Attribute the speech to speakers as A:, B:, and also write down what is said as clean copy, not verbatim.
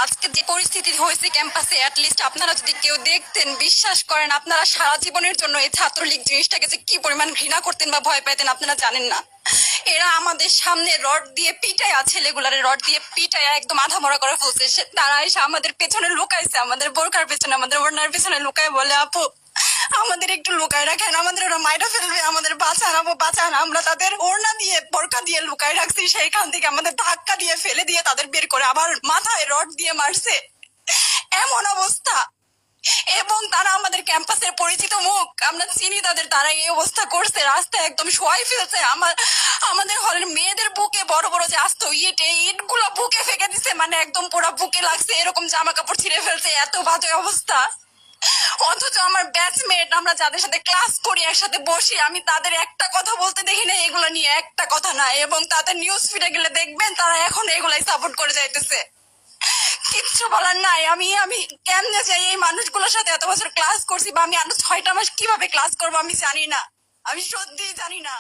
A: আজকে যে পরিস্থিতি হয়েছে ক্যাম্পাসে, অ্যাটলিস্ট আপনারা যদি কেউ দেখতেন, বিশ্বাস করেন আপনারা সারা জীবনের জন্য এই ছাত্রলীগ জিনিসটাকে যে কি পরিমাণ ঘৃণা করতেন বা ভয় পাইতেন আপনারা জানেন না। এরা আমাদের সামনে রড দিয়ে পিটায়া, ছেলেগুলারে রড দিয়ে পিটায়া একদম আধা মরা করে ফেলছে। তারা এসে আমাদের পেছনে লুকাইছে, আমাদের বোরকার পেছনে, আমাদের ওড়নার পেছনে লুকায় বলে, আপু আমাদের একটু লুকায় রাখেন, আমাদের ওরা মাইটা ফেলবে, আমাদের বাঁচান আপু বাঁচান। আমরা তাদের ওড়না দিয়ে বোরকা দিয়ে লুকায় রাখছি, সেইখান থেকে আমাদের ধাক্কা দিয়ে ফেলে দিয়ে তাদের বের করে আবার মাথায় রড দিয়ে মারছে। এমন অবস্থা। এবং তারা আমাদের ক্যাম্পাসের পরিচিত মুখ, আমরা চিনি তাদের, তারা এই অবস্থা করছে, রাস্তায় একদম শোয়াই ফেলছে। আমাদের হলের মেয়েদের বুকে বড় বড় যে আসতো ইট গুলো বুকে ফেঁকে দিছে, মানে একদম পুরো বুকে লাগছে, এরকম জামা কাপড় ছিঁড়ে ফেলছে, এত বাজে অবস্থা। অথচ আমার ব্যাচমেট, আমরা যাদের সাথে ক্লাস করি একসাথে বসি, আমি তাদের একটা কথা বলতে দেখি না এগুলো নিয়ে, একটা কথা না। এবং তাদের নিউজ ফিডে গেলে দেখবেন তারা এখন এগুলাই সাপোর্ট করে যাইতেছে। কিচ্ছু বলার নাই। আমি আমি কেমনে যাই এই মানুষগুলোর সাথে এত বছর ক্লাস করছি, বা আমি আরো 6টা মাস কিভাবে ক্লাস করবো আমি জানি না, আমি সত্যি জানি না।